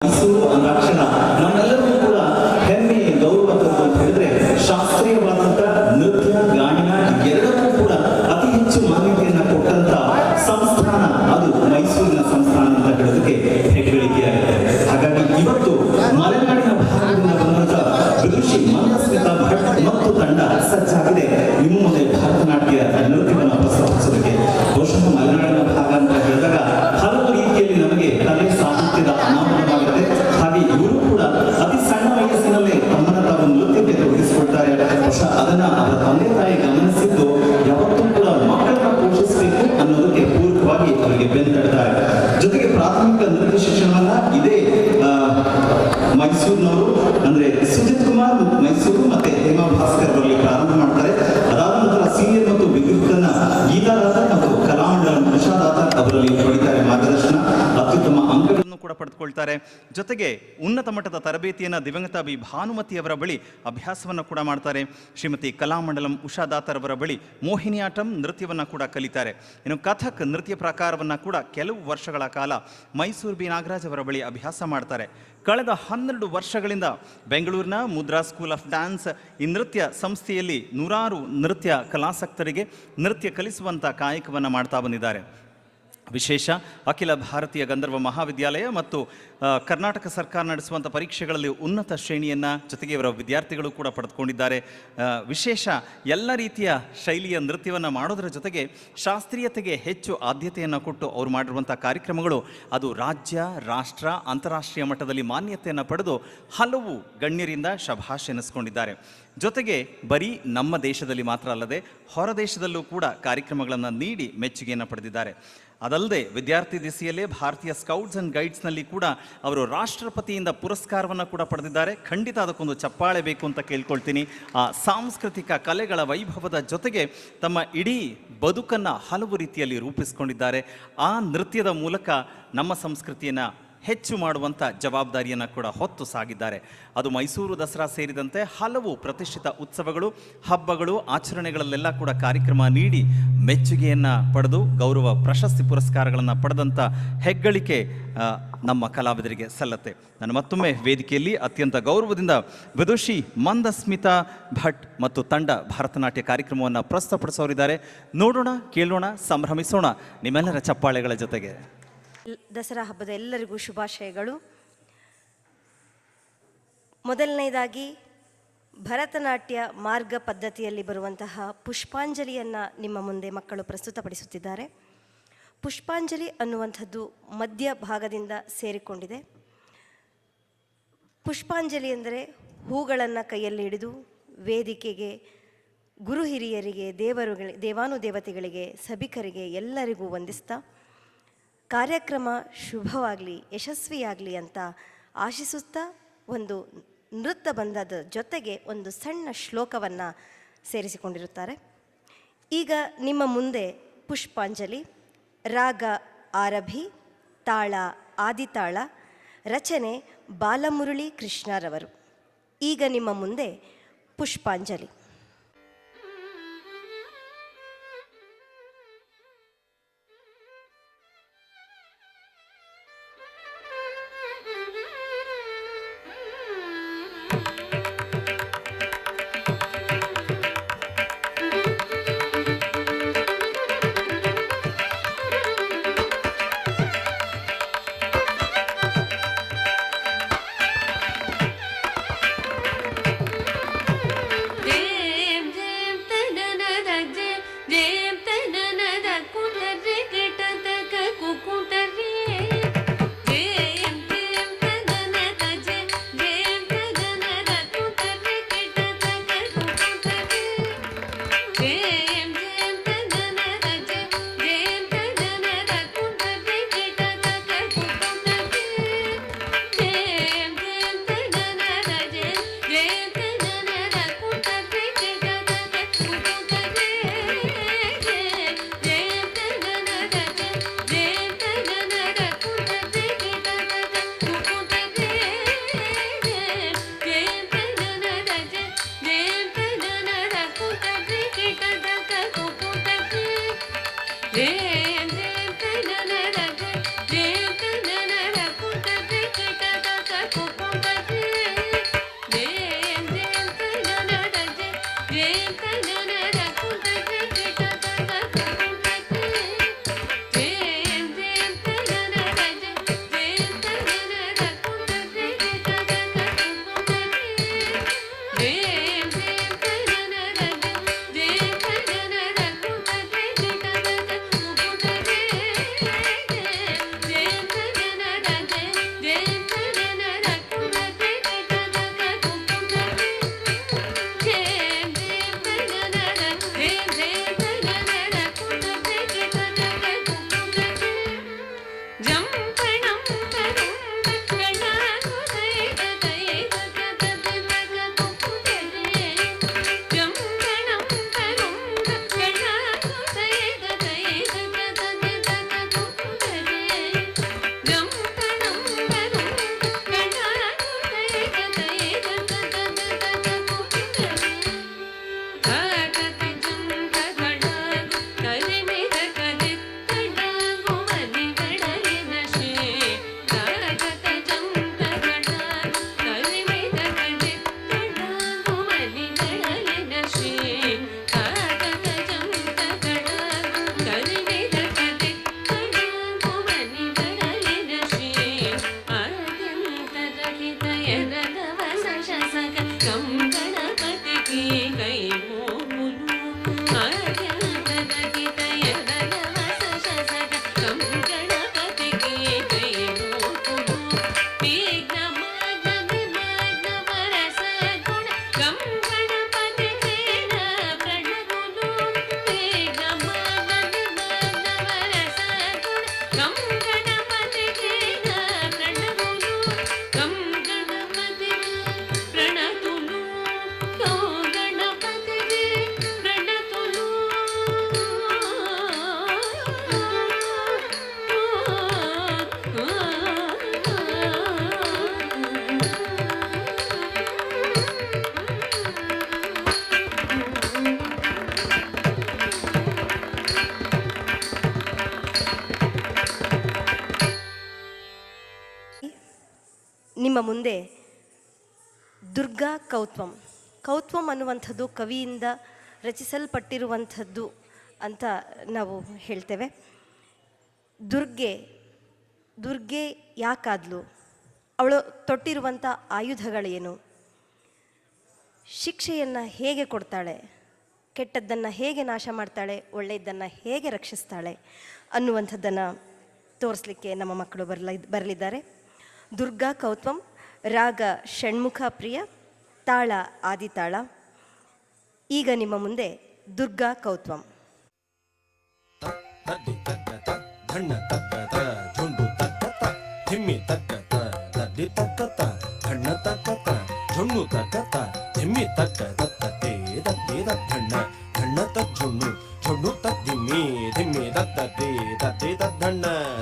ಮೈಸೂರು ಅಂದಾಕ್ಷಣ ನಮ್ಮೆಲ್ಲರಿಗೂ ಕೂಡ ಹೆಮ್ಮೆ ಗೌರವ ಅಂತ ಹೇಳಿದ್ರೆ ಶಾಸ್ತ್ರೀಯವಾದಂತ ನೃತ್ಯ ಗಾಯನ ಎರಡಕ್ಕೂ ಕೂಡ ಅತಿ ಹೆಚ್ಚು ಮಾನ್ಯತೆಯನ್ನ ಕೊಟ್ಟಂತ ಸಂಸ್ಥಾನ ಅದು ಮೈಸೂರಿನ ಸಂಸ್ಥಾನ ಅಂತ ಹೇಳೋದಕ್ಕೆ ಹೆಗ್ಗಳಿಕೆಯಾಗಿದೆ. ಹಾಗಾಗಿ ಇವತ್ತು ಮಲೆನಾಡಿನ ಭಾಗದಿಂದ ಬಂದಂತ ವಿದುಷಿ ಮಂದಸ್ಮಿತ ಭಟ್ ಮತ್ತು ತಂಡ ಸಜ್ಜಾಗಿದೆ ನಿಮ್ಮ ಮುಂದೆ ಭರತನಾಟ್ಯ ನೃತ್ಯವನ್ನು ಪ್ರಸ್ತುತಿಸೋದಕ್ಕೆ. ಬಹುಶಃ ಮಲೆನಾಡಿನ ಭಾಗ ಅಂತ ಹೇಳಿದಾಗ ಹಲವು ರೀತಿಯಲ್ಲಿ ನಮಗೆ ಕಲೆ ಸಾಹಿತ್ಯದ ಅನಾವರಣವಾಗುತ್ತೆ. ಹಾಗೆ ಇವರು ಕೂಡ ಅತಿ ಸಣ್ಣ ವಯಸ್ಸಿನಲ್ಲೇ ತಮ್ಮನ್ನ ತಾವು ನೃತ್ಯಕ್ಕೆ ತೊಡಗಿಸಿಕೊಳ್ತಾರೆ. ಬಹುಶಃ ಅದನ್ನ ಅವರ ತಂದೆ ತಾಯಿ ಗಮನಿಸಿದ್ದು ಯಾವತ್ತೂ ಕೂಡ ಮಕ್ಕಳನ್ನ ಪೋಷಿಸಬೇಕು ಅನ್ನೋದಕ್ಕೆ ಪೂರಕವಾಗಿ ಅವರಿಗೆ ಬೆಂತಡ್ತಾರೆ. ಜೊತೆಗೆ ಪ್ರಾಥಮಿಕ ನೃತ್ಯ ಶಿಕ್ಷಣವನ್ನ ಇದೇ ಮೈಸೂರಿನವರು ಅಂದ್ರೆ ಸುಜಿತ್ ಕುಮಾರ್ ಮೈಸೂರು ಮತ್ತೆ ಹೇಮಾ ಭಾಸ್ಕರ್ ಅವರಲ್ಲಿ ಪ್ರಾರಂಭ ಮಾಡ್ತಾರೆ. ಅದಾದ ನಂತರ ಸೀನಿಯರ್ ಮತ್ತು ವಿದ್ಯುತ್ತನ್ನ ಗೀತಾದಾತ ಮತ್ತು ಕಲಾಮಂಡಲ ಉಷಾದಾತ ಅವರಲ್ಲಿ ಪಡಿತಾರೆ ಮಾರ್ಗದರ್ಶನ. ಅತ್ಯುತ್ತಮ ಅಂಕಗಳನ್ನು ಕೂಡ ಪಡೆದುಕೊಳ್ತಾರೆ. ಜೊತೆಗೆ ಉನ್ನತ ಮಟ್ಟದ ತರಬೇತಿಯನ್ನು ದಿವಂಗತ ಬಿ ಭಾನುಮತಿಯವರ ಬಳಿ ಅಭ್ಯಾಸವನ್ನು ಕೂಡ ಮಾಡ್ತಾರೆ. ಶ್ರೀಮತಿ ಕಲಾಮಂಡಲಂ ಉಷಾದಾತರವರ ಬಳಿ ಮೋಹಿನಿಯಾಟಂ ನೃತ್ಯವನ್ನು ಕೂಡ ಕಲಿತಾರೆ. ಇನ್ನು ಕಥಕ್ ನೃತ್ಯ ಪ್ರಕಾರವನ್ನು ಕೂಡ ಕೆಲವು ವರ್ಷಗಳ ಕಾಲ ಮೈಸೂರು ಬಿ ನಾಗರಾಜ್ ಅವರ ಬಳಿ ಅಭ್ಯಾಸ ಮಾಡ್ತಾರೆ. ಕಳೆದ 12 ವರ್ಷಗಳಿಂದ ಬೆಂಗಳೂರಿನ ಮುದ್ರಾ ಸ್ಕೂಲ್ ಆಫ್ ಡ್ಯಾನ್ಸ್ ಈ ನೃತ್ಯ ಸಂಸ್ಥೆಯಲ್ಲಿ ನೂರಾರು ನೃತ್ಯ ಕಲಾಸಕ್ತರಿಗೆ ನೃತ್ಯ ಕಲಿಸುವಂಥ ಕಾಯಕವನ್ನು ಮಾಡ್ತಾ ಬಂದಿದ್ದಾರೆ. ವಿಶೇಷ ಅಖಿಲ ಭಾರತೀಯ ಗಂಧರ್ವ ಮಹಾವಿದ್ಯಾಲಯ ಮತ್ತು ಕರ್ನಾಟಕ ಸರ್ಕಾರ ನಡೆಸುವಂಥ ಪರೀಕ್ಷೆಗಳಲ್ಲಿ ಉನ್ನತ ಶ್ರೇಣಿಯನ್ನು ಜೊತೆಗೆ ಇವರ ವಿದ್ಯಾರ್ಥಿಗಳು ಕೂಡ ಪಡೆದುಕೊಂಡಿದ್ದಾರೆ. ವಿಶೇಷ ಎಲ್ಲ ರೀತಿಯ ಶೈಲಿಯ ನೃತ್ಯವನ್ನು ಮಾಡೋದರ ಜೊತೆಗೆ ಶಾಸ್ತ್ರೀಯತೆಗೆ ಹೆಚ್ಚು ಆದ್ಯತೆಯನ್ನು ಕೊಟ್ಟು ಅವರು ಮಾಡಿರುವಂಥ ಕಾರ್ಯಕ್ರಮಗಳು ಅದು ರಾಜ್ಯ, ರಾಷ್ಟ್ರ, ಅಂತಾರಾಷ್ಟ್ರೀಯ ಮಟ್ಟದಲ್ಲಿ ಮಾನ್ಯತೆಯನ್ನು ಪಡೆದು ಹಲವು ಗಣ್ಯರಿಂದ ಶಭಾಷ್ ಎನಿಸ್ಕೊಂಡಿದ್ದಾರೆ. ಜೊತೆಗೆ ಬರೀ ನಮ್ಮ ದೇಶದಲ್ಲಿ ಮಾತ್ರ ಅಲ್ಲದೆ ಹೊರ ದೇಶದಲ್ಲೂ ಕೂಡ ಕಾರ್ಯಕ್ರಮಗಳನ್ನು ನೀಡಿ ಮೆಚ್ಚುಗೆಯನ್ನು ಪಡೆದಿದ್ದಾರೆ. ಅದಲ್ಲದೆ ವಿದ್ಯಾರ್ಥಿ ದಿಸೆಯಲ್ಲೇ ಭಾರತೀಯ ಸ್ಕೌಟ್ಸ್ ಆ್ಯಂಡ್ ಗೈಡ್ಸ್ನಲ್ಲಿ ಕೂಡ ಅವರು ರಾಷ್ಟ್ರಪತಿಯಿಂದ ಪುರಸ್ಕಾರವನ್ನು ಕೂಡ ಪಡೆದಿದ್ದಾರೆ. ಖಂಡಿತ ಅದಕ್ಕೊಂದು ಚಪ್ಪಾಳೆ ಬೇಕು ಅಂತ ಕೇಳ್ಕೊಳ್ತೀನಿ. ಆ ಸಾಂಸ್ಕೃತಿಕ ಕಲೆಗಳ ವೈಭವದ ಜೊತೆಗೆ ತಮ್ಮ ಇಡೀ ಬದುಕನ್ನು ಹಲವು ರೀತಿಯಲ್ಲಿ ರೂಪಿಸ್ಕೊಂಡಿದ್ದಾರೆ. ಆ ನೃತ್ಯದ ಮೂಲಕ ನಮ್ಮ ಸಂಸ್ಕೃತಿಯನ್ನು ಹೆಚ್ಚು ಮಾಡುವಂಥ ಜವಾಬ್ದಾರಿಯನ್ನು ಕೂಡ ಹೊತ್ತು ಸಾಗಿದ್ದಾರೆ. ಅದು ಮೈಸೂರು ದಸರಾ ಸೇರಿದಂತೆ ಹಲವು ಪ್ರತಿಷ್ಠಿತ ಉತ್ಸವಗಳು, ಹಬ್ಬಗಳು, ಆಚರಣೆಗಳಲ್ಲೆಲ್ಲ ಕೂಡ ಕಾರ್ಯಕ್ರಮ ನೀಡಿ ಮೆಚ್ಚುಗೆಯನ್ನು ಪಡೆದು ಗೌರವ ಪ್ರಶಸ್ತಿ ಪುರಸ್ಕಾರಗಳನ್ನು ಪಡೆದಂಥ ಹೆಗ್ಗಳಿಕೆ ನಮ್ಮ ಕಲಾವಿದರಿಗೆ ಸಲ್ಲತ್ತೆ. ನಾನು ಮತ್ತೊಮ್ಮೆ ವೇದಿಕೆಯಲ್ಲಿ ಅತ್ಯಂತ ಗೌರವದಿಂದ ವಿದುಷಿ ಮಂದಸ್ಮಿತಾ ಭಟ್ ಮತ್ತು ತಂಡ ಭರತನಾಟ್ಯ ಕಾರ್ಯಕ್ರಮವನ್ನು ಪ್ರಸ್ತುತಪಡಿಸೋರಿದ್ದಾರೆ. ನೋಡೋಣ, ಕೇಳೋಣ, ಸಂಭ್ರಮಿಸೋಣ ನಿಮ್ಮೆಲ್ಲರ ಚಪ್ಪಾಳೆಗಳ ಜೊತೆಗೆ. ದಸರಾ ಹಬ್ಬದ ಎಲ್ಲರಿಗೂ ಶುಭಾಶಯಗಳು. ಮೊದಲನೇದಾಗಿ ಭರತನಾಟ್ಯ ಮಾರ್ಗ ಪದ್ಧತಿಯಲ್ಲಿ ಬರುವಂತಹ ಪುಷ್ಪಾಂಜಲಿಯನ್ನು ನಿಮ್ಮ ಮುಂದೆ ಮಕ್ಕಳು ಪ್ರಸ್ತುತಪಡಿಸುತ್ತಿದ್ದಾರೆ. ಪುಷ್ಪಾಂಜಲಿ ಅನ್ನುವಂಥದ್ದು ಮಧ್ಯ ಭಾಗದಿಂದ ಸೇರಿಕೊಂಡಿದೆ. ಪುಷ್ಪಾಂಜಲಿ ಎಂದರೆ ಹೂಗಳನ್ನು ಕೈಯಲ್ಲಿ ಹಿಡಿದು ವೇದಿಕೆಗೆ ಗುರು ಹಿರಿಯರಿಗೆ, ದೇವಾನುದೇವತೆಗಳಿಗೆ, ಸಭಿಕರಿಗೆ ಎಲ್ಲರಿಗೂ ವಂದಿಸ್ತಾ ಕಾರ್ಯಕ್ರಮ ಶುಭವಾಗಲಿ, ಯಶಸ್ವಿಯಾಗಲಿ ಅಂತ ಆಶಿಸುತ್ತಾ ಒಂದು ನೃತ್ಯ ಬಂಧದ ಜೊತೆಗೆ ಒಂದು ಸಣ್ಣ ಶ್ಲೋಕವನ್ನು ಸೇರಿಸಿಕೊಂಡಿರುತ್ತಾರೆ. ಈಗ ನಿಮ್ಮ ಮುಂದೆ ಪುಷ್ಪಾಂಜಲಿ, ರಾಗ ಆರಭಿ, ತಾಳ ಆದಿತಾಳ, ರಚನೆ ಬಾಲಮುರಳಿ ಕೃಷ್ಣರವರು. ಈಗ ನಿಮ್ಮ ಮುಂದೆ ಪುಷ್ಪಾಂಜಲಿ. Yeah. ನಿಮ್ಮ ಮುಂದೆ ದುರ್ಗಾ ಕೌತ್ವಂ. ಕೌತ್ವಂ ಅನ್ನುವಂಥದ್ದು ಕವಿಯಿಂದ ರಚಿಸಲ್ಪಟ್ಟಿರುವಂಥದ್ದು ಅಂತ ನಾವು ಹೇಳ್ತೇವೆ. ದುರ್ಗೆ ಯಾಕಾದ್ಲು, ಅವಳು ತೊಟ್ಟಿರುವಂಥ ಆಯುಧಗಳೇನು, ಶಿಕ್ಷೆಯನ್ನು ಹೇಗೆ ಕೊಡ್ತಾಳೆ, ಕೆಟ್ಟದ್ದನ್ನು ಹೇಗೆ ನಾಶ ಮಾಡ್ತಾಳೆ, ಒಳ್ಳೆಯದನ್ನು ಹೇಗೆ ರಕ್ಷಿಸ್ತಾಳೆ ಅನ್ನುವಂಥದ್ದನ್ನು ತೋರಿಸಲಿಕ್ಕೆ ನಮ್ಮ ಮಕ್ಕಳು ಬರಲಿದ್ದಾರೆ. ದುರ್ಗಾ ಕೌತ್ವಂ, ರಾಗ ಷಣ್ಮುಖ ಪ್ರಿಯ, ತಾಳ ಆದಿತಾಳ. ಈಗ ನಿಮ್ಮ ಮುಂದೆ ದುರ್ಗಾ ಕೌತ್ವಂ. ಧಣ್ಣ ತಕ್ಕತ ಝುಂಡು ತಕ್ಕತ ಧಿಮ್ಮಿ ತಕ್ಕತ ದಡ್ಡಿ ತಕ್ಕತ ಧಣ್ಣ ತಕ್ಕತ ಝುಣ್ಣು ತಕ್ಕತ ಧಿಮ್ಮಿ ತಕ್ಕತ ತದ್ದೇ ದದ್ದೇ ದಡ್ಡ ಧಣ್ಣ ತಜ್ಜುಣ್ಣು ಝುಣ್ಣು ತದ್ದಿಮ್ಮಿ ಧಿಮ್ಮಿ ದದ್ದೇ ದದ್ದೇ ದಡ್ಡ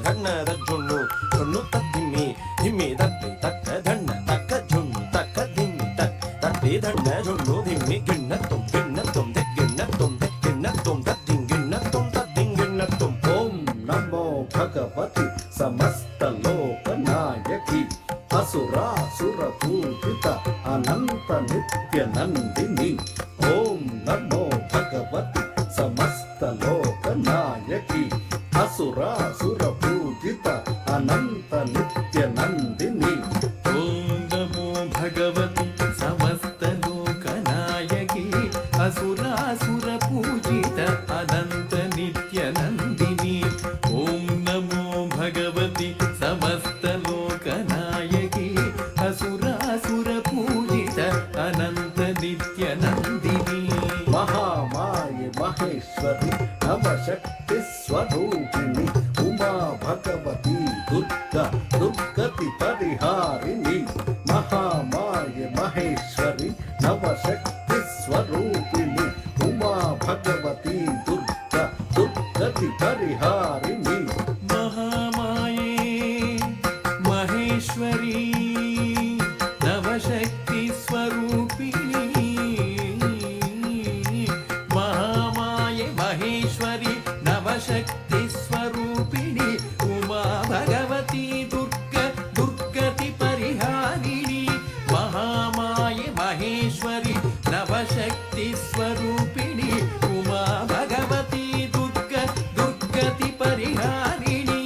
ಧಣ್ಣ ದಜ್ಜುಣ್ಣು ಝುಣ್ಣು ತದ್ದಿಮ್ಮಿ ಧಿಮ್ಮಿ ದದ್ದೇ ತಕ್ಕ ಧಣ್ಣ ತಕ್ಕ ಝುಣ್ಣು ತಕ್ಕ ಧಿಮ್ಮಿ ತಕ್ಕ ದದ್ದೇ ಧಣ್ಣ ಝುಣ್ಣು ಧಿಮ್ಮಿ ಗಿಣ್ಣ ತುಂ ಗಿಣ್ಣ ತುಂ ಗಿಣ್ಣ ತುಂ ದದ್ದಿಂಗಿಣ್ಣ ತುಂ ತದ್ದಿಂಗಿಣ್ಣ ತುಂ. ಓಂ ನಮೋ ಭಗವತಿ ಸಮಸ್ತ ಲೋಕ ನಾಯಕಿ ಅಸುರಾಸುರ ಪೂಜಿತ ಅನಂತ ನಿತ್ಯ ನಂದಿನಿ. ಓಂ ನಮೋ ಭಗವತಿ ಸಮಸ್ತ ಲೋಕ ನಾಯಕಿ ಅಸುರಾಸುರ ಪೂಜಿತ ಅನಂತ ನಿತ್ಯ ನಂದಿನಿ. ಓಂ ನಮೋ ಭಗವತಿ ಸಮಸ್ತ ಲೋಕ ನಾಯಕಿ ಅಸುರಾಸುರ ಪೂಜಿತ ಅನಂತ ನಿತ್ಯ ನಂದಿನಿ. ಓಂ ನಮೋ ಭಗವತಿ ಸಮಸ್ತ ಲೋಕ ನಾಯಕಿ ಅಸುರಾಸುರ ಪೂಜಿತ ಅನಂತ ನಿತ್ಯ ನಂದಿನಿ. ಮಹಾಮಾಯೆ ಮಹೇಶ್ವರಿ ನವಶಕ್ತಿ ಸ್ವರೂಪಿಣಿ ಉಮಾ ಭಗವತಿ ದುರ್ಗಾ ದುರ್ಗತಿ ಪರಿಹಾರಿಣಿ. ಮಹಾಮಾಯೆ ಮಹೇಶ್ವರಿ ನವಶಕ್ತಿ ಸ್ವರೂಪಿಣಿ ಉಮಾ ಭಗವತಿ ದುರ್ಗಾ ದುರ್ಗತಿ ಪರಿಹಾರಿಣಿ. ಮಹಾಮಾಯೇ ಮಹೇಶ್ವರಿ ನವಶಕ್ತಿ ಸ್ವರೂಪಿಣಿ. ಮಹಾಮಾಯೆ ಮಹೇಶ್ವರಿ ನವಶಕ್ತಿ ಸ್ವರೂಪಿಣಿ ಉಮಾ ಭಗವತಿ ದುರ್ಗತಿ ಪರಿಹಾರಿಣಿ. ಮಹಾಮಾಯೆ ಮಹೇಶ್ವರಿ ನವಶಕ್ತಿ ಸ್ವರೂಪಿಣಿ ಉಮಾ ಭಗವತಿ ದುರ್ಗತಿ ಪರಿಹಾರಿಣಿ.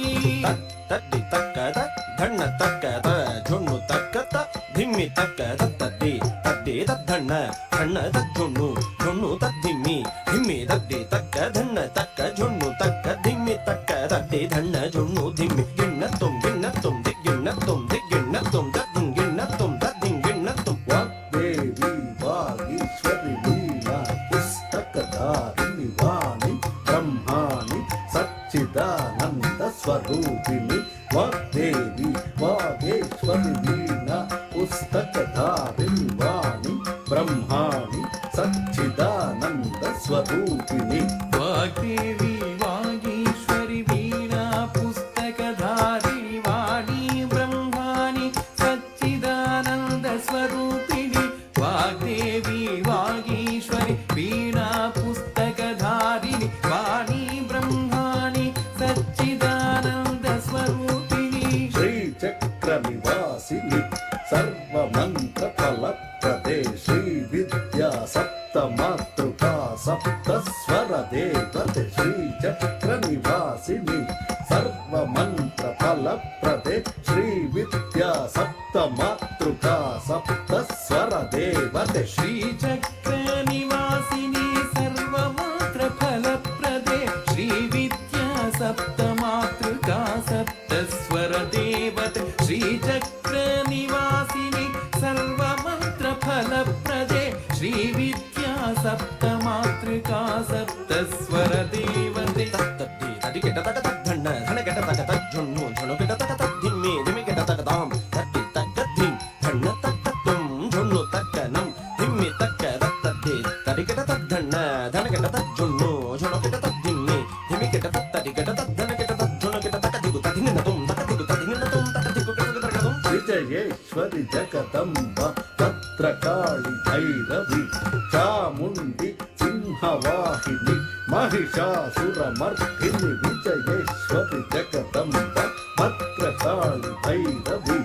ತಡ್ಡಿ ತಕ್ಕದ ಧಣ್ಣ ತಕ್ಕದ ಝುಣ್ಣು ತಕ್ಕತ ಧಿಮ್ಮಿ ತಕ್ಕದ ತದ್ದಿ ತದ್ದಿ ತದ್ದಣ್ಣ ಧಣ್ಣ ತಜ್ಜುಣ್ಣು ಝುಣ್ಣು ತದ್ದಿಮ್ಮಿ ಧಿಮ್ಮಿ ದದ್ದಿ ತಕ್ಕ ಧಣ್ಣ ತಕ್ಕ ಝುಣ್ಣು ತಕ್ಕ ಧಿಮ್ಮಿ ತಕ್ಕ ದದ್ದಿ ಧಣ್ಣ ಝುಣ್ಣು ಧಿಮ್ಮಿ ಗಿಣ್ಣ ತುಂ ದಿಗ್ಗಿಣ್ಣ ತುಂ ದದ್ದಿಂಗಿಣ್ಣ ತುಂ ದದ್ದಿಂಗಿಣ್ಣ ತುಂ. ವಾಗ್ದೇವಿ ವಾಗೀಶ್ವರಿ ವೀಣಾ ಪುಸ್ತಕಧಾರಿಣಿ ವಾಣಿ ಬ್ರಹ್ಮಾಣಿ ಸಚ್ಚಿದಾನಂದ ಸ್ವರೂಪಿಣಿ. ವಾಗ್ದೇವಿ ವಾಗೇಶ್ವರಿ ವೀಣಾ ಪುಸ್ತಕಧಾರಿಣಿ ವಾಣಿ ಬ್ರಹ್ಮಾಣಿ ಸಚ್ಚಿದಾನಂದ ಸ್ವರೂಪಿಣಿ. ವಾಗ್ದೇವಿ ವಾಗೀಶ್ವರಿ ವೀಣಾ ಪುಸ್ತಕಧಾರಿಣಿ ವಾಣಿ ಬ್ರಹ್ಮಾಣಿ ಸಚ್ಚಿದಾನಂದ ಸ್ವರೂಪಿಣಿ. ವಾಗ್ದೇವಿ ವಾಗೀಶ್ವರಿ ವೀಣಾ ಪುಸ್ತಕಧಾರಿಣಿ ವಾಣಿ ಬ್ರಹ್ಮಾಣಿ ಸಚ್ಚಿದಾನಂದ ಸ್ವರೂಪಿಣಿ. ಶ್ರೀಚಕ್ರ ನಿವಾಸಿನಿ ಸರ್ವ ಮಂತ್ರ ಫಲಪ್ರದೇ ಶ್ರೀ ವಿದ್ಯಾ ಸಪ್ತ ಮಾತೃಕಾ ಸಪ್ತ ಸ್ವರ ದೇವತೆ. ಶ್ರೀಚಕ್ರ ನಿವಾಸಿನಿ ಸರ್ವ ಮಂತ್ರ ಫಲಪ್ರದೇ ಶ್ರೀ ವಿದ್ಯಾ ಸಪ್ತ ಮಾತೃಕಾ ಸಪ್ತ ಸ್ವರ ದೇವತೆ. ಶ್ರೀಚಕ್ರ ನಿವಾಸಿನಿ ಸರ್ವ ಮಾತ್ರ ಫಲಪ್ರದೆ ಶ್ರೀ ವಿದ್ಯಾ ಸಪ್ತ ಮಾತೃಕಾ ಸಪ್ತ ಸ್ವರ ದೇವತೆ. ಶ್ರೀಚಕ್ರ ನಿವಾಸಿನಿ ಸರ್ವ ಮಂತ್ರ ಫಲಪ್ರದೆ ಶ್ರೀ ವಿದ್ಯಾ ಸಪ್ತ ಮಾತೃಕಾ ಸಪ್ತ ಸ್ವರ ದೇವತೆ. ತದ್ದಿ ತಡಿ ಕೆಟ್ಟ ತಕ ತದ್ದಣ್ಣ ಧಣ ಕೆಟ್ಟ ತಕ ತಜ್ಜುಣ್ಣು ಝುಣ್ಣು ಕೆಟ್ಟ ತಕ ತದ್ದಿಮ್ಮಿ ಧಿಮ್ಮಿ ಕೆಟ್ಟ ತಕ ತಾಂ ತದ್ದಿ ತಕ್ಕ ಧಿಮ್ ಧಣ್ಣ ತಕ್ಕ ತುಂ ಝುಣ್ಣು ತಕ್ಕ ನಂ ಧಿಮ್ಮಿ ತಕ್ಕ ತದ್ದಿ ತಡಿ ಕೆಟ್ಟ ತದ್ದಣ್ಣ ಧಣ ಕೆಟ್ಟ ತಜ್ಜುಣ್ಣು ಝುಣ್ಣು ಕೆಟ್ಟ ತದ್ದಿಮ್ಮಿ ಧಿಮ್ಮಿ ಕೆಟ್ಟ ತದ್ದಿ ಕೆಟ್ಟ ತದ್ದಣ ಕೆಟ್ಟ ತಜ್ಜುಣ್ಣು ಕೆಟ್ಟ ತಕ ದಿಗು ತದಿನ್ನ ತುಂ ತಕ ದಿಗು ತದಿನ್ನ ತುಂ ತಕ ದಿಗು ಕೆಟ್ಟ ತುಂ. ವಿಜಯೇಶ್ವರಿ ಜಗದಂಬ ಭದ್ರಕಾಳಿ ಭೈರವಿ ಚಾಮುಂಡಿ ಸಿಂಹವಾಹಿನಿ ಮಹಿಷಾಸುರ ಮರ್ದಿನಿ. ವಿಜಯೇಶ್ವರಿ ಜಗದಂಬ ಭದ್ರಕಾಳಿ ಭೈರವಿ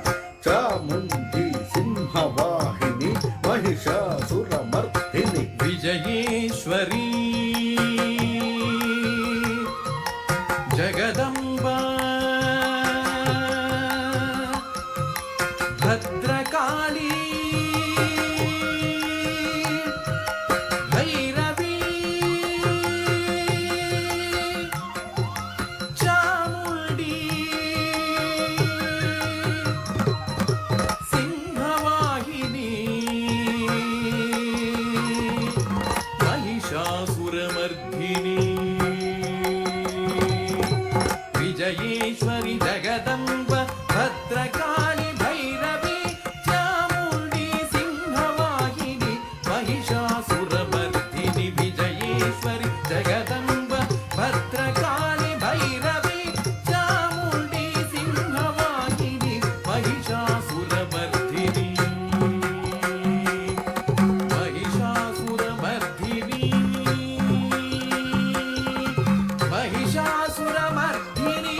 ಚಾಮುಂಡಿ ಸಿಂಹವಾಹಿನಿ ಮಹಿಷಾಸುರಮರ್ದಿನಿ ವಿಜಯೇಶ್ವರಿ ಜಗದಂಬಾ ಭದ್ರಕಾಳಿ ಭೈರವಿ ಚಾಮುಂಡಿ ಸಿಂಹವಾಹಿನಿ ಮಹಿಷಾಸುರಮರ್ದಿನಿ ವಿಜಯೇಶ್ವರಿ ಜಗದಂಬ ಭದ್ರಕಾಳಿ ಭೈರವಿ ಚಾಮುಂಡಿ ಸಿಂಹವಾಹಿನಿ ಮಹಿಷಾಸುರಮರ್ದಿನಿ ವಿಜಯೇಶ್ವರಿ ಜಗದಂಬ ಭದ್ರಕಾಳಿ ಭೈರವಿ ಚಾಮುಂಡಿ ಸಿಂಹವಾಹಿನಿ ಮಹಿಷಾಸುರಮರ್ದಿನಿ ಮಹಿಷಾಸುರಮರ್ದಿನಿ ಮಹಿಷಾಸುರಮರ್ದಿನಿ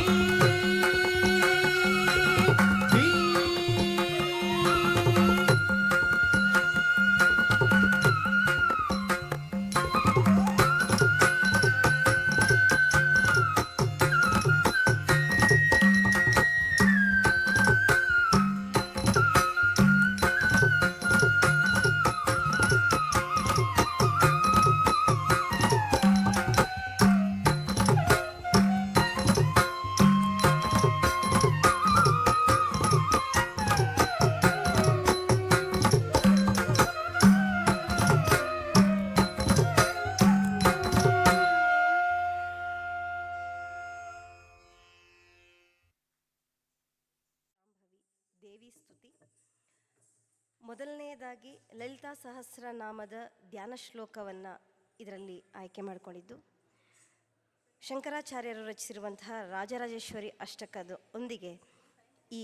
ದೇವಿ ಸ್ತುತಿ. ಮೊದಲನೆಯದಾಗಿ ಲಲಿತಾ ಸಹಸ್ರನಾಮದ ಧ್ಯಾನ ಶ್ಲೋಕವನ್ನು ಇದರಲ್ಲಿ ಆಯ್ಕೆ ಮಾಡಿಕೊಂಡಿದ್ದು ಶಂಕರಾಚಾರ್ಯರು ರಚಿಸಿರುವಂತಹ ರಾಜರಾಜೇಶ್ವರಿ ಅಷ್ಟಕದ ಒಂದಿಗೆ ಈ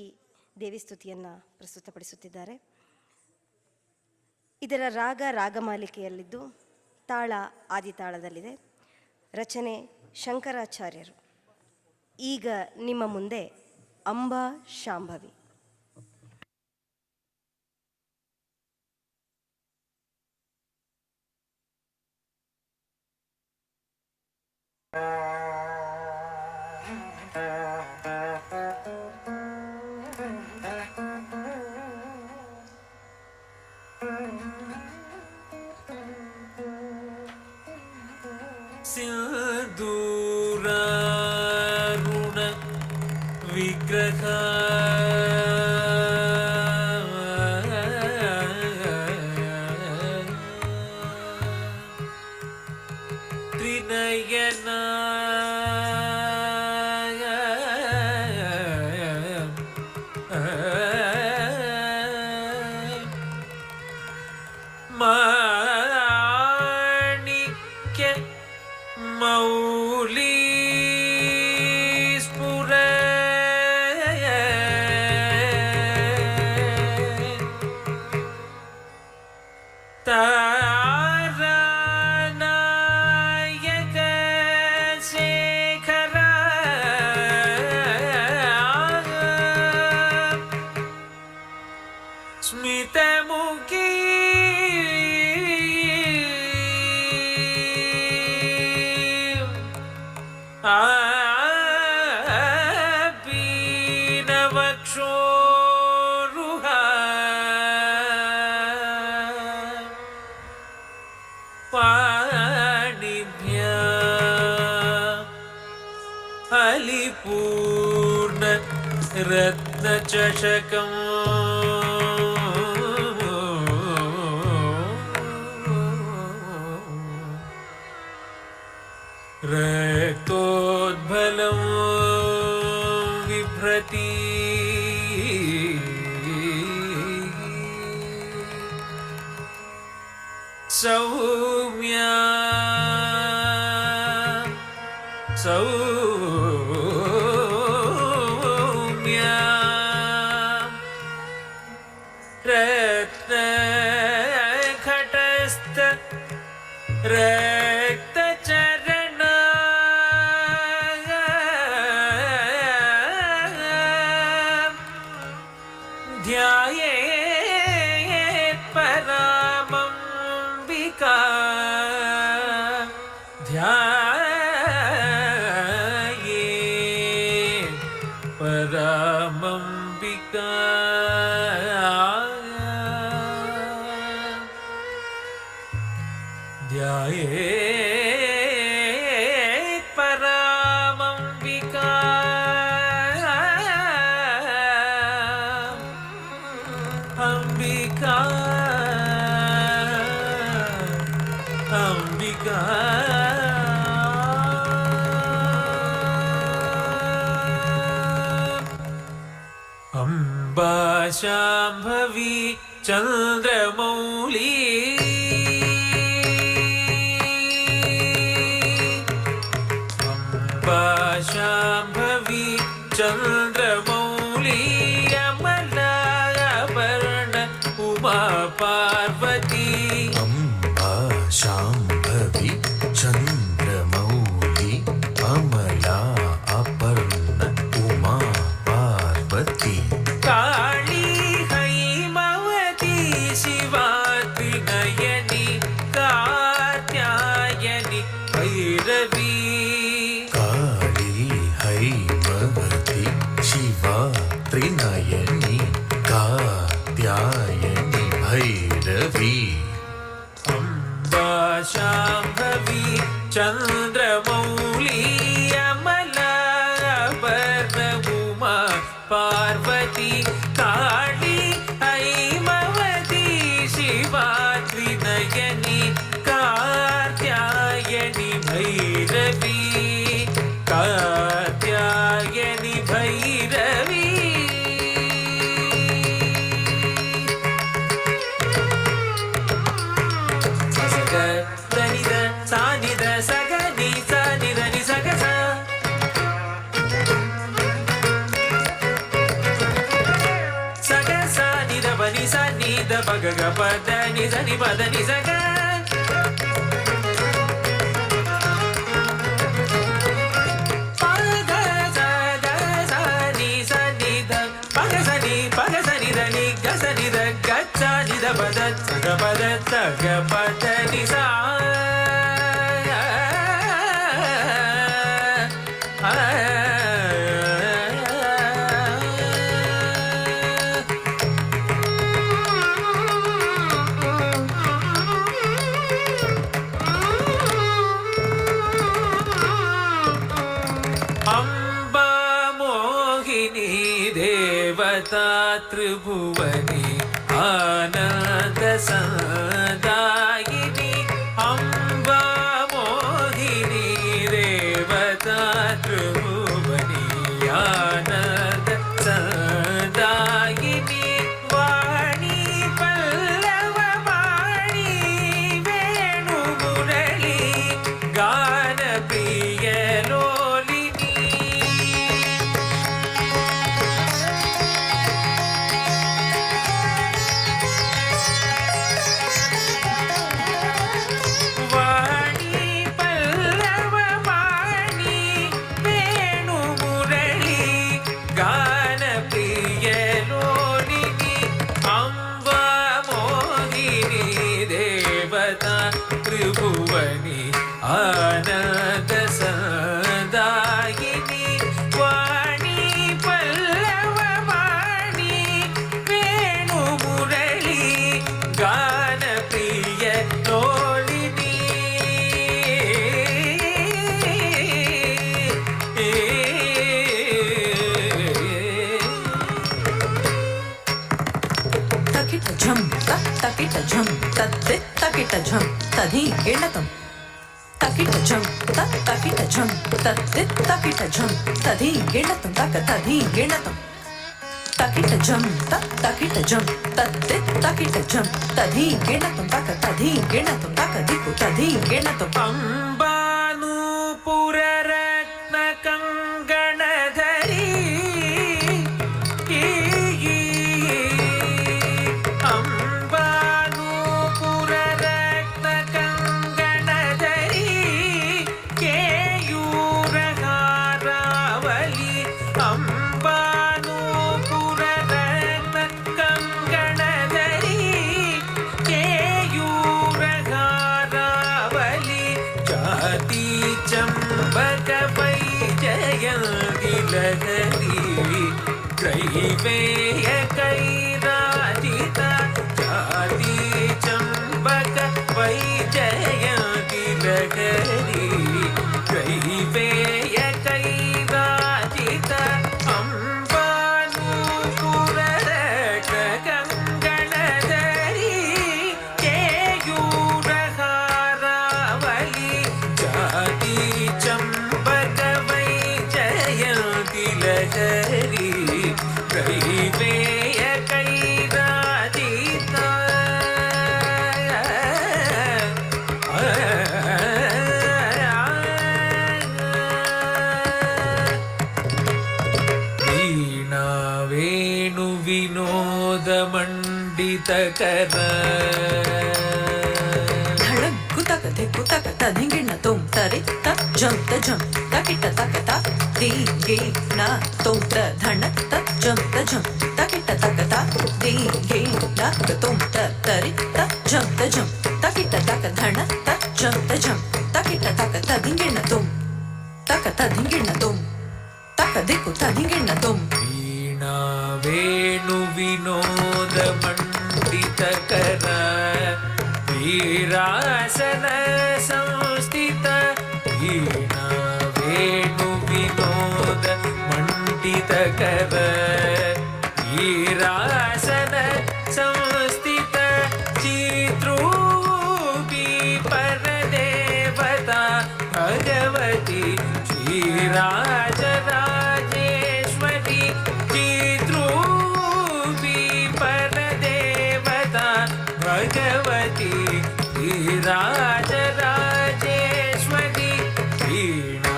ದೇವಿ ಸ್ತುತಿಯನ್ನು ಪ್ರಸ್ತುತಪಡಿಸುತ್ತಿದ್ದಾರೆ. ಇದರ ರಾಗ ರಾಗಮಾಲಿಕೆಯಲ್ಲಿದ್ದು ತಾಳ ಆದಿತಾಳದಲ್ಲಿದೆ. ರಚನೆ ಶಂಕರಾಚಾರ್ಯರು. ಈಗ ನಿಮ್ಮ ಮುಂದೆ ಅಂಬಾ ಶಾಂಭವಿ. ಸಿಂಧೂರಾರುಣ ವಿಗ್ರಹ ತ್ರಿನಯನ ಮಾಣಿಕ್ಯ ಮೌಲಿ ಸ್ಫುರ ತಾರಾನಾಯಕ ಶೇಖರ ಸ್ಮಿತಮುಖಿ ಪೀನವಕ್ಷೋರುಹ ಪಾಣಿಭ್ಯ ಅಲಿಪೂರ್ಣ ರತ್ನಚಷಕಂ रक्तोद्भलं बिभ्रति सौम्या सौम्या रत्नघटस्थ रक्तचरण ध्यान ध्यायेत् परामम्बिका ध्यायेत् परामम्बिका ध्यायेत् परामम्बिका अंबिका अंबिका अम्बा शाम्भवी चन्द्रमौली अम्बा शाम्भवी चन्द्रमौली अमलाभरण उमा पार्वती अम्बा शाम्भवी चन्द्रमौली अमला अपर्ण उमा पार्वती काली हैमवती शिवाति नयनी कात्यायनी भैरवी काली हैमवती शिवा त्रिनयनी कात्यायनी भैरवी अम्बा शाम्भवी चन्द्रमौली अमलाभरण उमा पार्वती काली हैमवती शिवा त्रिनयनी कात्यायनी भैरवी कात्यायनी भैरवी सग दनिद सानिद सग नि सानिद नि सग सा सग सानिद बनि सानिद बग ग पद नि सनि पद नि सग पग सग सानि सनि द पग सनि द नि ग सनि द ग सनि द पद सग पद नि सा अम्बा मोहिनी देवता त्रिभुवनी आनंद सदायिनी अम्बा मोहिनी देवता त्रिभुवनी आनंद सदायिनी वाणी पल्लव वाणी वेणु मुरली गान प्रिय लोलिनी वाणी पल्लव वाणी वेणु मुरली गान प्रिय लोलिनी अम्बा मोहिनी देवता त्रिभुवनी आनंद सदायिनी वाणी पल्लव वाणी वेणु मुरली गान प्रिय लोलिनी तकिट झम तकिट झम तद्दि तकिट झम तधी गिणतम तकिट झम तकिट झम तद्दि तकिट झम तधी गिणतम तक तधी गिणतम तकिट झम तकिट झम तद्दि तकिट झम तधी गिणतम तक तधी गिणतम तक दिक्कु तधी गिणतम अंबानूपुर रत्न कंगणधरी अंबानूपुर रत्न कंगणधरी केयूर हारावली अंबानूपुर रत्न कंगणधरी ಕೈವೇಯ ಕೈರಾಜಿತ ಜಾತಿ ಚಂಬಕ ವೈಜಯಂತಿ ಲಹರಿ ಕೈವೇಯ ಕೈರಾಜಿತ ಅಂಬಾನೂಪುರದ ಕಂಗಣಧರಿ ಕೇಯೂರ ಹಾರಾವಳಿ ಜಾತಿ ಚಂಬಕ ವೈಜಯಂತಿ ಲಹರಿ ಕೈವೇಯ ಕೈರಾಜಿತ ವೀಣಾ ವೇಣು ವಿನೋದ ಮಂಡಿತಕರ धड़क गुतक धिक गुतक तधिंगिण तुम तरित जम तजम तकिट तकत दींगिण तुम तधन तजम तजम तकिट तकत दींगिण तुम तरित जम तजम तकिट तक धन तजम तजम तकिट तक तधिंगिण तुम तक तधिंगिण तुम तक दिक्कु तधिंगिण तुम ವೀಣಾ ವೇಣು ವಿನೋದ ಮಂಡಿತಕರ ವೀರಾಸನ ಸಂಸ್ಥಿತ ವೀಣಾ ವೇಣು ವಿನೋದ ಮಂಡಿತಕರ ವೀರಾಸನ ಸಂಸ್ಥಿತ ಚಿತ್ರೂಪಿ ಪರದೇವತಾ ಭಗವತಿ ಶ್ರೀರಾಜರಾಜೇಶ್ವರಿ ಚಿತ್ರೂಪಿ ಪರದೇವತಾ ಭಗವತಿ ಶ್ರೀರಾಜರಾಜೇಶ್ವರಿ ವೀಣಾ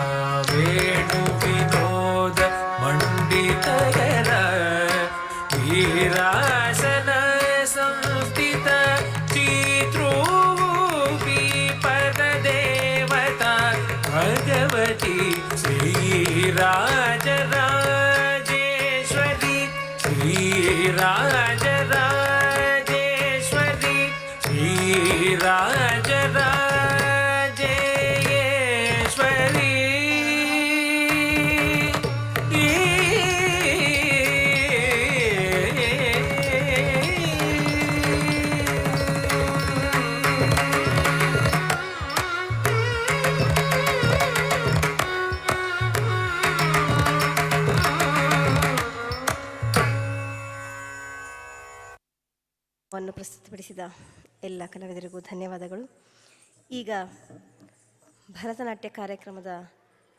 ವೇಣು ವಿನೋದ ಮಂಡಿತಕರ ವೀರಾಸನ ಸಂಸ್ಥಿತ ಚಿತ್ರೂಪಿ ಪರದೇವತಾ ಭಗವತಿ ಶ್ರೀರಾಜರಾಜೇಶ್ವರಿ ಶ್ರೀರಾಜರಾಜೇಶ್ವರಿ ಶ್ರೀರಾಜರಾಜೇಶ್ವರಿ ವನ್ನು ಪ್ರಸ್ತುತಪಡಿಸಿದ ಎಲ್ಲ ಕಲಾವಿದರಿಗೂ ಧನ್ಯವಾದಗಳು. ಈಗ ಭರತನಾಟ್ಯ ಕಾರ್ಯಕ್ರಮದ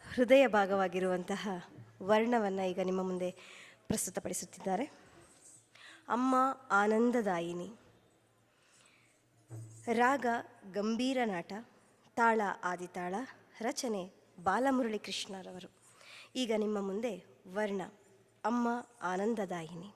ಹೃದಯ ಭಾಗವಾಗಿರುವಂತಹ ವರ್ಣವನ್ನು ಈಗ ನಿಮ್ಮ ಮುಂದೆ ಪ್ರಸ್ತುತಪಡಿಸುತ್ತಿದ್ದಾರೆ. ಅಮ್ಮ ಆನಂದದಾಯಿನಿ. ರಾಗ ಗಂಭೀರ ನಾಟ, ತಾಳ ಆದಿತಾಳ, ರಚನೆ ಬಾಲಮುರಳಿ ಕೃಷ್ಣರವರು. ಈಗ ನಿಮ್ಮ ಮುಂದೆ ವರ್ಣ ಅಮ್ಮ ಆನಂದದಾಯಿನಿ.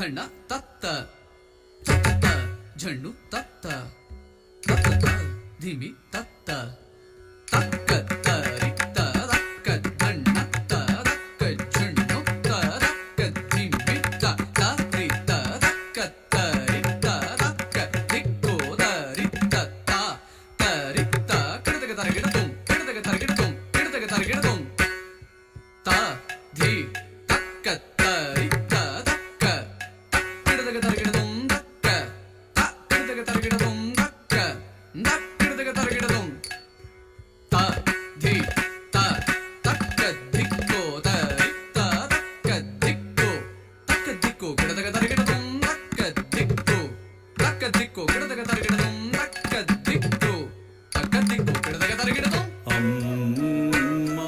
ಧಣ್ಣ ತತ್ತ ತತ್ತ ಝಣ್ಣು ತತ್ತ ತತ್ತ ಧಿಮಿ ತತ್ತ ತಕ್ಕ ತರಿತ್ತ ತಕ್ಕ ಧಣ್ಣ ತಕ್ಕ ಝಣ್ಣು ತಕ್ಕ ಧಿಮಿ ತಕ್ಕ ತರಿತ್ತ ತಕ್ಕ ತರಿತ್ತ ತಕ್ಕ ದಿಕ್ಕೋ ತರಿತ್ತ ತರಿತ್ತ ಕಿಡದಗ ತರಗಿಡದುಂ ಕಿಡದಗ ತರಗಿಡದುಂ ಕಿಡದಗ ತರಗಿಡದುಂ ತ ಧಿ ತಕ್ಕ ತರಿತ್ತ ತಕ್ಕ ಕಿಡದಗ ತರಗಿಡದುಂ ತಕ್ಕ ತ ಕಿಡದಗ ತರಗಿಡದುಂ ತಕ್ಕ ನಕ್ ಕಿಡದಗ ತರಗಿಡದುಂ ತ ಧಿ ತ ತಕ್ಕ ದಿಕ್ಕೋ ತರಿತ್ತ ತಕ್ಕ ದಿಕ್ಕೋ ತಕ್ಕ ದಿಕ್ಕೋ ಕಿಡದಗ ತರಗಿಡದುಂ ತಕ್ಕ ದಿಕ್ಕೋ ತಕ್ಕ ದಿಕ್ಕೋ ಕಿಡದಗ ತರಗಿಡದುಂ ತಕ್ಕ ದಿಕ್ಕೋ ತಕ್ಕ ದಿಕ್ಕೋ ಕಿಡದಗ ತರಗಿಡದುಂ ಅಮ್ಮ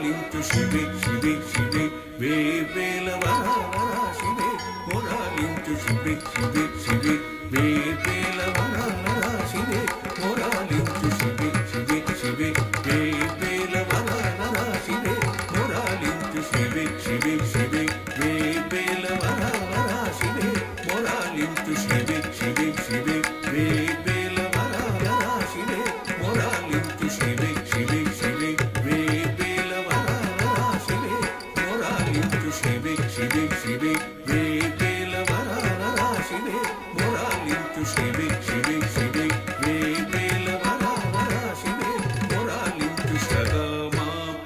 ಮೊರಾಲಿಂಚು ಶಿವೆ ಶಿವೆ ಶಿವೆ ವೇವೇಲ ವರ ವರ ಶಿವೆ ಮೊರಾಲಿಂಚು ಶಿವೆ ಶಿವೆ ಶಿವೆ ವೇವೇಲ ವರ ವರ ಶಿವೆ ಮೊರಾಲಿಂಚು ಶಿವೆ ಶಿವೆ ಶಿವೆ ವೇವೇಲ ವರ ವರ ಶಿವೆ ಮೊರಾಲಿಂಚು ಶಿವೆ ಶಿವೆ ಶಿವೆ ವೇವೇಲ ವರ ವರ ಶಿವೆ ಮೊರಾಲಿಂಚು ಶಿವೆ ಶಿವೆ ಶಿವೆ ವೇವೇಲ ವರ ವರ ಶಿವೆ ಮೊರಾಲಿಂಚು ಶಿವೆ ಶಿವೆ ಶಿವೆ ವೇವೇಲ ವರ ವರ ಶಿವೆ ಮೊರಾಲಿಂಚು ಶಿವೆ ಶಿವೆ ಶಿವೆ ವೇವೇಲ ವರ ವರ ಶಿವೆ ಮೊರಾಲಿಂಚು ಶಿವೆ ಶಿವೆ ಶಿವೆ ವೇವೇಲ ವರ ವರ ಶಿವೆ ಮೊರಾಲಿಂಚು ಶಗಮ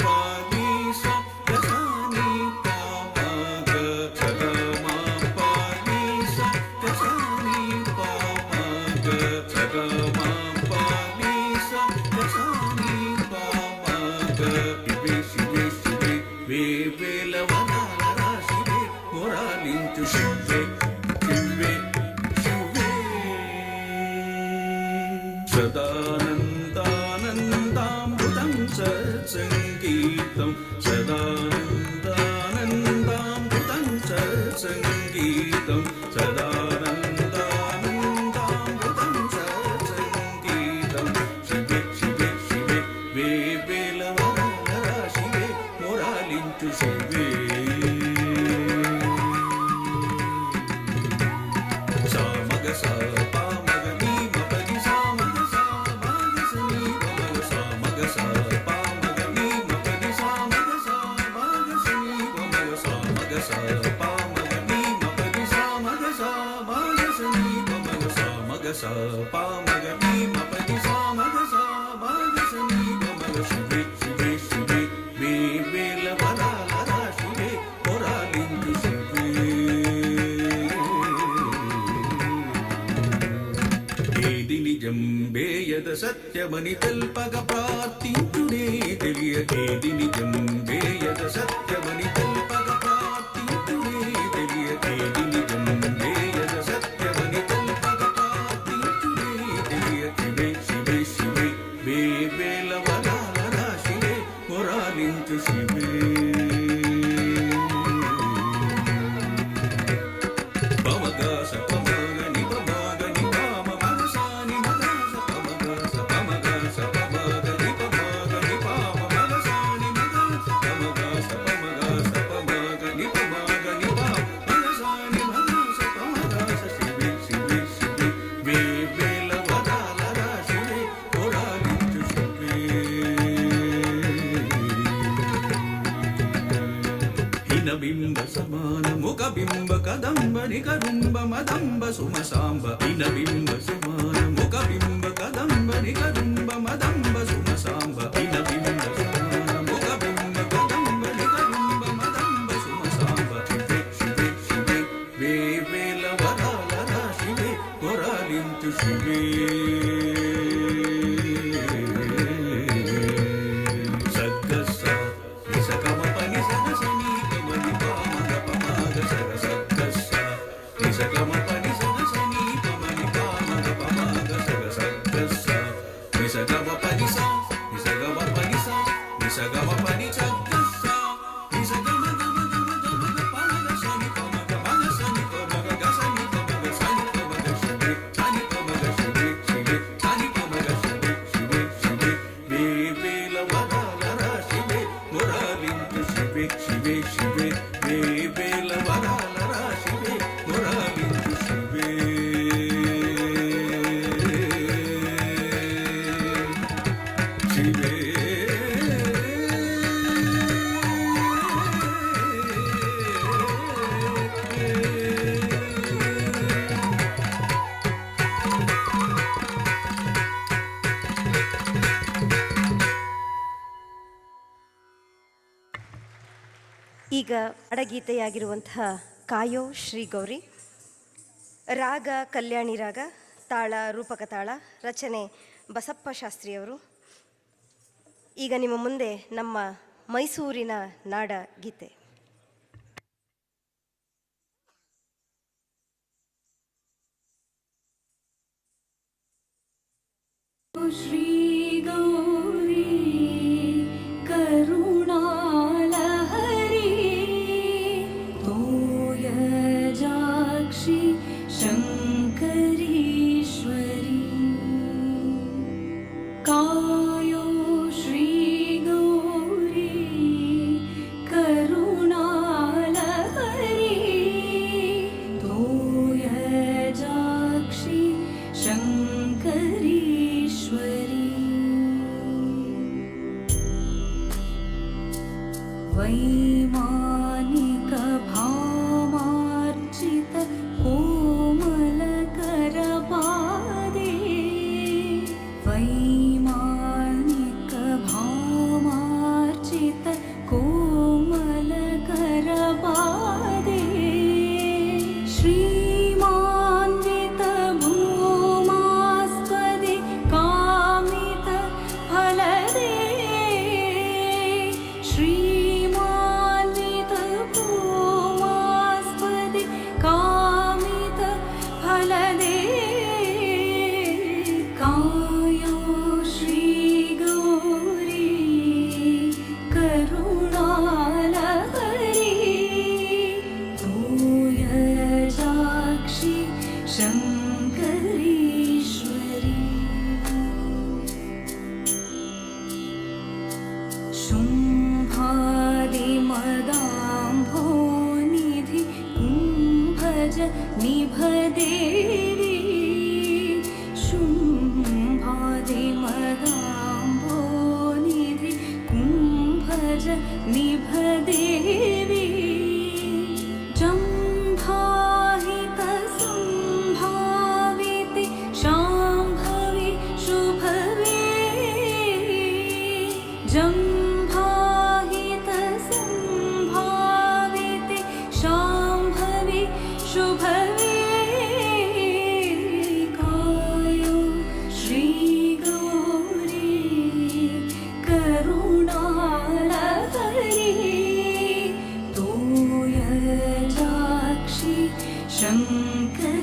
ಪಾನಿ ಸ ಗಸನಿ ಪಾಮಗ ಶಗಮ ಪಾನಿ ಸ ಗಸನಿ ಪಾಮಗ ಶಗಮ ಪಾನಿ ಸ ಗಸನಿ ಪಾಮಗ ಶಿವೆ ಶಿವೆ ಶಿವೆ ವೇವೇಲ ವರ ವರ ಶಿವೆ ಮೊರಾಲಿಂಚು ಶಿವೆ ಶಿವೆ ಶಿವೆ ಸದಾನಂದಾನಂದಾಮೃತಂ ಸತ್ಸಂಗೀತಂ ಸದಾನಂದಾನಂದಾಮೃತಂ ಸತ್ಸಂಗೀತಂ ಸದಾನಂದಾನಂದಾಮೃತಂ ಸತ್ಸಂಗೀತಂ ಶಿವೆ ಶಿವೆ ಶಿವೆ ವೇವೇಲ ವರ ವರ ಶಿವೆ ಮೊರಾಲಿಂಚು ಶಿವೆ ಸಾಮಗ ಸ ಪಾಮಗ ನೀ ಮಪಗಿ ಸಾಮಗ ಸ ಮಗ ಸ ನೀ ಮಗ ಸಾಮಗ ಸ ಪಾಮಗ ನೀ ಮಪಗಿ ಸಾಮಗ ಸ ಮಗ ಸ ನೀ ಮಗ ಸಾಮಗ ಸ ಪಾಮಗ ನೀ ಮಪಗಿ ಸಾಮಗ ಸ ಮಗ ಸ ನೀ ಮಗ ಸಾಮಗ ಸ ಪಾಮಗ ನೀ ಮಪಗಿ ಸಾಮಗ ಸ ಮಗ ಸ ನೀ ಮಗ ಶಿವೆ ಶಿವೆ ಶಿವೆ ವೇವೇಲ ವರ ವರ ಶಿವೆ ಮೊರಾಲಿಂಚು ಶಿವೆ ఏది నిజం వేయద సత్యమని తెల్పగ ప్రార్థించునే తెలియక ఏది నిజం వేయద సత్యమని తెల్పగ ప్రార్థించునే తెలియక ఏది నిజం వేయద సత్యమని తెల్పగ ప్రార్థించునే తెలియక శివే శివే శివే వేవేల వర వర శివే మొరాలించు శివే పమగ స పమగ ని పమగ ని పమ మగ స ని మగ స పమగ స పమగ స పమగ ని పమగ ని పమ మగ స ని మగ స పమగ స పమగ స పమగ ని పమగ ని పమ మగ స ని మగ స పమగ స శివే శివే శివే వేవేల వర వర శివే మొరాలించు శివే ಹಿನಬಿಂಬ ಸಮಾನ ಮುಖಬಿಂಬ ಕದಂಬ ನಿಕರುಂಬ ಮದಂಬ ಸುಮಸಾಂಬ ಹಿನಬಿಂಬ ಸಮಾನ ಮುಖಬಿಂಬ ಕದಂಬ ನಿಕರುಂಬ ಮದಂಬ ಸುಮಸಾಂಬ ಹಿನಬಿಂಬ ಸಮಾನ ಮುಖಬಿಂಬ ಕದಂಬ ನಿಕರುಂಬ ಮದಂಬ ಸುಮಸಾಂಬ ಶಿವೆ ಶಿವೆ ಶಿವೆ ವೇವೇಲ ವರ ವರ ಶಿವೆ ಮೊರಾಲಿಂಚು ಶಿವೆ ಸಗ್ಗಸ ನಿಸಗಮ ಪನಿ ಸಗಸನಿ ಕಮನಿ ಪಾಮಗ ಪಮಗ ಸಗ ಸಗ್ಗಸ ನಿಸಗಮ ಪನಿ ಸಗಸನಿ ಕಮನಿ ಪಾಮಗ ಪಮಗ ಸಗ ಸಗ್ಗಸ ನಿಸಗಮ ಪನಿ ಸ ನಿಸಗಮ ಪನಿ ಸ ನಿಸಗಮ ಪನಿ ಸಗ್ಗಸ ನಿಸಗಮ ಗಮ ಗಮ ಗಮ ಗ ಪಮಗ ಸನಿ ಪಮಗ ಮಗ ಸನಿ ಪಮಗ ಗ ಸನಿ ಪಮಗ ಸನಿ ಪಮಗ ಶಿವೆ ಸನಿ ಪಮಗ ಶಿವೆ ಶಿವೆ ಸನಿ ಪಮಗ ಶಿವೆ ಶಿವೆ ಶಿವೆ ವೇವೇಲ ವರ ವರ ಶಿವೆ ಮೊರಾಲಿಂಚು ಶಿವೆ ಶಿವೆ ಶಿವೆ ವೇವೇಲ ವರ ವರ ಶಿವೆ ಮೊರಾಲಿಂಚು ಶಿವೆ ಶಿವೆ ಈಗ ಅಡಗೀತೆಯಾಗಿರುವಂತಹ ಕಾಯೋ ಶ್ರೀ ಗೌರಿ, ರಾಗ ಕಲ್ಯಾಣಿ ರಾಗ, ತಾಳ ರೂಪಕ ತಾಳ, ರಚನೆ ಬಸಪ್ಪ ಶಾಸ್ತ್ರಿಯವರು. ಈಗ ನಿಮ್ಮ ಮುಂದೆ ನಮ್ಮ ಮೈಸೂರಿನ ನಾಡ ಗೀತೆ. ಶ್ರೀ ಗೌರಿ ಕರುಣಾ कायो श्रीगौरी करुणालहरी तोयजाक्षी शङ्करीश्वरी वैमानिकभामार्चित कोमलकरपादे वैमानिकभामार्चित कोमलकरपादे श्रीमान्वितभूमास्पदे कामितफलदे श्रीमान्वितभूमास्पदे कामितफलदे कायो श्रीगौरी करुणालहरी तोयजाक्षी शङ्करीश्वरी शुम्भादिमदाम्भोनिधि कुम्भज निभदेवी शुम्भादिमदाम्भोनिधि कुम्भज निभदेवी जम्भाहितसम्भाविते शाम्भवी शुभवे जम्भाहितसम्भाविते शाम्भवी शुभवे कायो श्रीगौरी करुणालहरी तोयजाक्षी शङ्करीश्वरी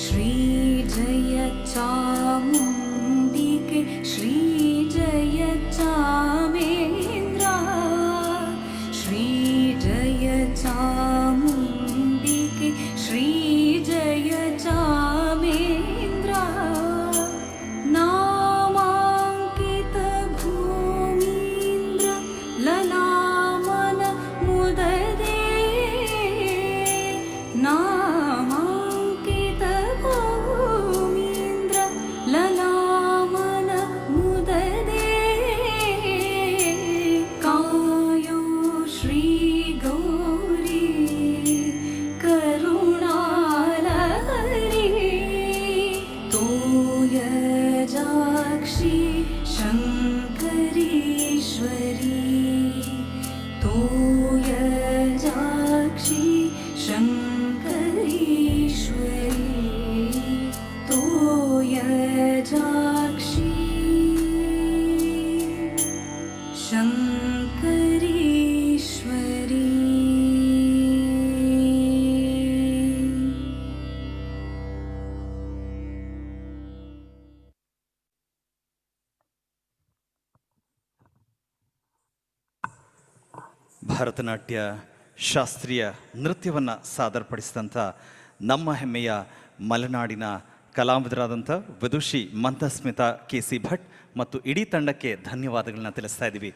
श्रीजय चामुण्डिके श्रीजय चामेन्द्रा श्रीजय चामुण्डिके श्रीजय चामेन्द्रा नामाङ्कितभूमीन्द्र ललामन मुददे नामाङ्कितभूमीन्द्र ललामन मुददे कायो श्रीगौरी करुणालहरी तोयजाक्षी शङ्करीश्वरी तोयजाक्षी शङ्करीश्वरी तोयजाक्षी शङ्करीश्वरी ಭರತನಾಟ್ಯ ಶಾಸ್ತ್ರೀಯ ನೃತ್ಯವನ್ನು ಸಾದರಪಡಿಸಿದಂಥ ನಮ್ಮ ಹೆಮ್ಮೆಯ ಮಲೆನಾಡಿನ ಕಲಾವಿದರಾದಂಥ ವಿದುಷಿ ಮಂದಸ್ಮಿತಾ KC ಭಟ್ ಮತ್ತು ಇಡೀ ತಂಡಕ್ಕೆ ಧನ್ಯವಾದಗಳನ್ನ ತಿಳಿಸ್ತಾ ಇದ್ದೀವಿ.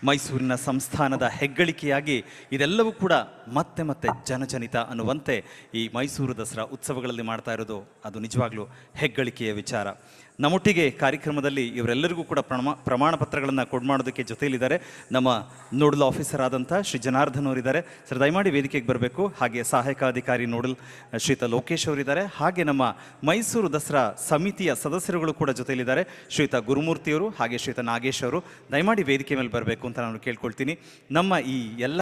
ಮೈಸೂರಿನ ಸಂಸ್ಥಾನದ ಹೆಗ್ಗಳಿಕೆಯಾಗಿ ಇದೆಲ್ಲವೂ ಕೂಡ ಮತ್ತೆ ಮತ್ತೆ ಜನಜನಿತ ಅನ್ನುವಂತೆ ಈ ಮೈಸೂರು ದಸರಾ ಉತ್ಸವಗಳಲ್ಲಿ ಮಾಡ್ತಾ ಇರೋದು ಅದು ನಿಜವಾಗ್ಲೂ ಹೆಗ್ಗಳಿಕೆಯ ವಿಚಾರ. ನಮ್ಮೊಟ್ಟಿಗೆ ಕಾರ್ಯಕ್ರಮದಲ್ಲಿ ಇವರೆಲ್ಲರಿಗೂ ಕೂಡ ಪ್ರಮಾಣ ಪತ್ರಗಳನ್ನು ಕೊಡ್ಮಾಡೋದಕ್ಕೆ ಜೊತೆಯಲ್ಲಿದ್ದಾರೆ ನಮ್ಮ ನೋಡಲ್ ಆಫೀಸರ್ ಆದಂಥ ಶ್ರೀ ಜನಾರ್ದನ್ ಅವರಿದ್ದಾರೆ. ಸರ್ ದಯಮಾಡಿ ವೇದಿಕೆಗೆ ಬರಬೇಕು. ಹಾಗೆ ಸಹಾಯಕ ಅಧಿಕಾರಿ ನೋಡಲ್ ಶ್ರೀಯುತ ಲೋಕೇಶ್ ಅವರಿದ್ದಾರೆ. ಹಾಗೆ ನಮ್ಮ ಮೈಸೂರು ದಸರಾ ಸಮಿತಿಯ ಸದಸ್ಯರುಗಳು ಕೂಡ ಜೊತೆಯಲ್ಲಿದ್ದಾರೆ. ಶ್ರೀಯುತ ಗುರುಮೂರ್ತಿಯವರು ಹಾಗೆ ಶ್ರೀಯುತ ನಾಗೇಶ್ ಅವರು ದಯಮಾಡಿ ವೇದಿಕೆ ಮೇಲೆ ಬರಬೇಕು ಅಂತ ನಾನು ಕೇಳ್ಕೊಳ್ತೀನಿ. ನಮ್ಮ ಈ ಎಲ್ಲ